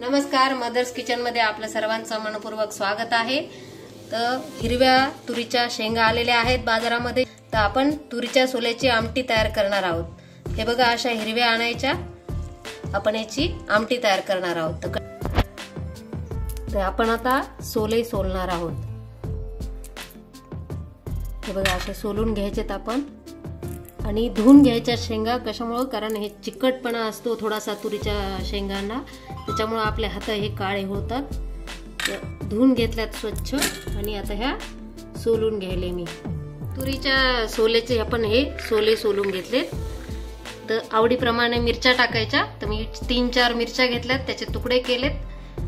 नमस्कार, mother's kitchen मध्ये आपलं सर्वांचं मनपूर्वक स्वागत आहे। तर हिरव्या तुरीच्या शेंगा आलेल्या आहेत बाजारामध्ये। तर आपण तुरीच्या सोल्याची आमटी तयार करणार आहोत। हे बघा, अशा हिरव्या आणायच्या, आपण याची आमटी तयार करणार आहोत। तर आपण आता सोले सोलणार आहोत। हे बघा, असे सोलून घ्यायचेत आपण आणि धुवून घ्यायच्या शेंगा। कशामुळे? कारण हे चिकटपणा असतो थोडासा तुरीच्या शेंगांना, त्याच्यामुळे आपले हात हे काळे होतात। धुवून घेतल्यात स्वच्छ आणि आता ह्या सोलून घ्यायले मी। तुरीच्या सोल्याचे आपण हे सोले सोलून घेतले। तर आवडीप्रमाणे मिरच्या टाकायच्या। तर मी 3-4 मिरच्या घेतल्यात, त्याचे तुकडे केलेत,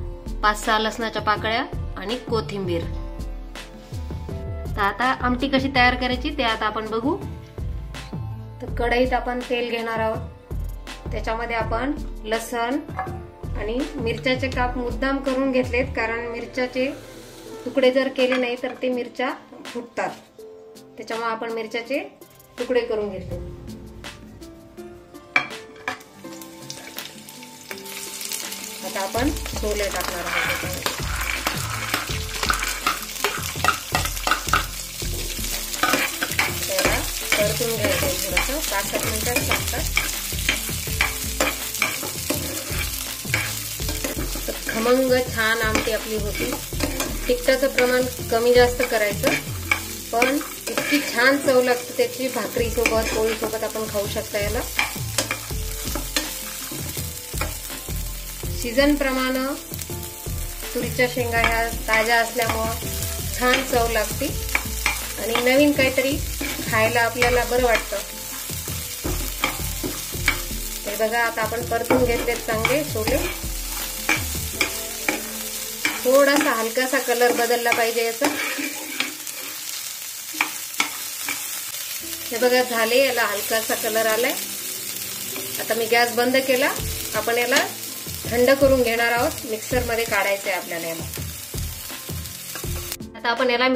5-6 लसणाच्या पाकळ्या आणि कोथिंबीर। तर आता आमटी कशी तयार करायची ते आता आपण बघू। तर कढईत आपण तेल घेणार आहोत। त्याच्यामध्ये आपण लसण आणि मिरच्याचे काप मुद्दाम करून घेतलेत, कारण मिरच्याचे तुकडे जर केले नाही तर ते मिरच्या फुटतात, त्याच्यामुळे आपण मिरच्याचे तुकडे करून घेतले। आता आपण सोले टाकणार आहोत। त्याला परतून घ्यायचं थोडंसं, 5-7 मिनिटं लागतात। खमंग छान आमटी आपली होती। तिखटाचं प्रमाण कमी जास्त करायचं, पण इतकी छान चव लागते त्याची। भाकरी सोबत, पोळी सोबत आपण खाऊ शकता याला। सीझन प्रमाणे तुरीच्या शेंगा ह्या ताज्या असल्यामुळे छान चव लागते आणि नवीन काहीतरी खायला आपल्याला बरं वाटतं। हे बघा, आता आपण परतून घेतलेत चांगले सोले। थोडासा हलकासा कलर बदलला पाहिजे याचा। हे बघा, झाले, याला हलकासा कलर आलाय। आता मी गॅस बंद केला। आपण याला थंड करून घेणार आहोत। मिक्सर मध्ये काढायचं आहे आपल्याला याला। आता आपण याला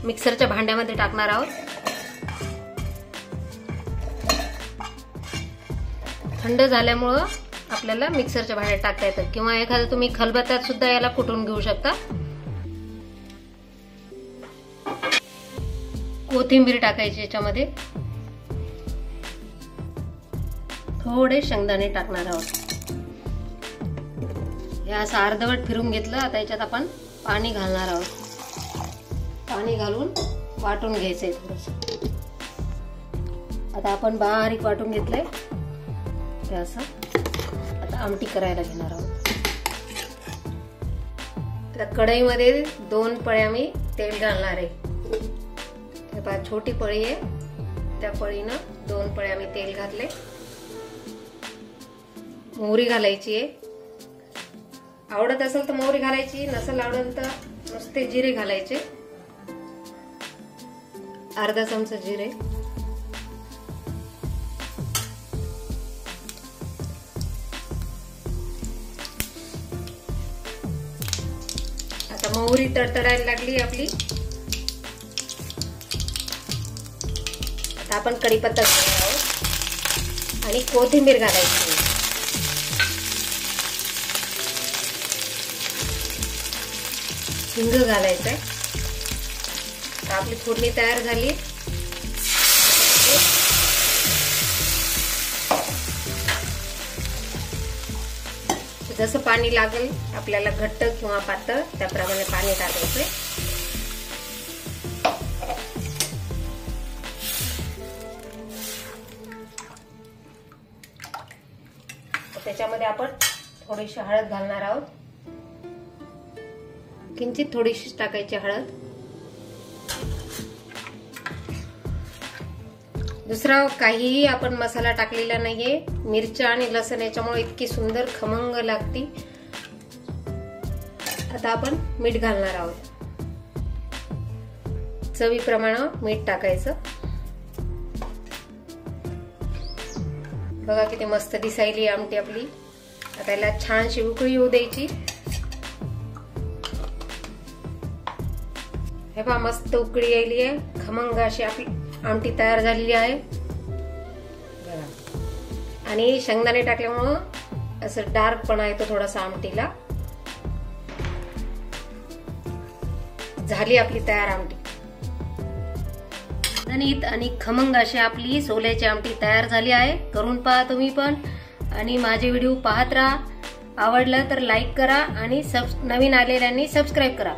मिक्सरच्या भांड्यामध्ये टाकणार आहोत। थंड झाल्यामुळं आपल्याला मिक्सरच्या भांड्यात टाकता येतं, किंवा एखादं तुम्ही खलबत्त्यात सुद्धा याला कुटून घेऊ शकता। कोथिंबीर टाकायची याच्यामध्ये, थोडे शेंगदाणे टाकणार आहोत। हे असं अर्धवट फिरून घेतलं। आता याच्यात आपण पाणी घालणार आहोत। पाणी घालून वाटून घ्यायचंय थोडंसं। आता आपण बारीक वाटून घेतलंय ते असं। आमटी करायला घेणार आहोत। तर कढईमध्ये 2 पळ्या मी तेल घालणार आहे। हे पहा, छोटी पळी आहे, त्या पळीनं 2 पळ्या मी तेल घातले। मोहरी घालायची आहे। आवडत असेल तर मोहरी घालायची, नसेल आवडत तर नुसते जिरे घालायचे। अर्धा चमचा जिरे, मोहरी तडतडायला लागली आपली। आता आपण कढीपत्ता घालणार आहोत आणि कोथिंबीर घालायची। हिंग घालायचंय। आपली फोडणी तयार झाली। जसं पाणी लागेल आपल्याला, घट्ट किंवा पातळ, त्याप्रमाणे पाणी टाकायचं। त्याच्यामध्ये आपण थोडीशी हळद घालणार आहोत। किंचित थोडीशी टाकायची हळद। दुसरा काहीही आपण मसाला टाकलेला नाहीये। मिरच्या आणि लसण याच्यामुळे इतकी सुंदर खमंग लागती। आता आपण मीठ घालणार आहोत। चवीप्रमाणे मीठ टाकायचं। बघा किती मस्त दिसायली आमटी आपली। आता याला छानशी उकळी येऊ द्यायची। हे पहा, मस्त उकळी यायली आहे, खमंग अशी आपली आमटी तयार झालेली आहे। आणि शेंगदाणे टाकल्यामुळे असं डार्कपणा येतो थोडासा आमटीला. झाली आपली तयार आमटी. झणझणीत आणि खमंग अशी आपली सोल्याची आमटी तयार झाली आहे. करून पहा तुम्ही पण आणि माझे व्हिडिओ पाहत राहा. आवडलं तर लाईक करा आणि नवीन आलेल्यांनी सबस्क्राईब करा.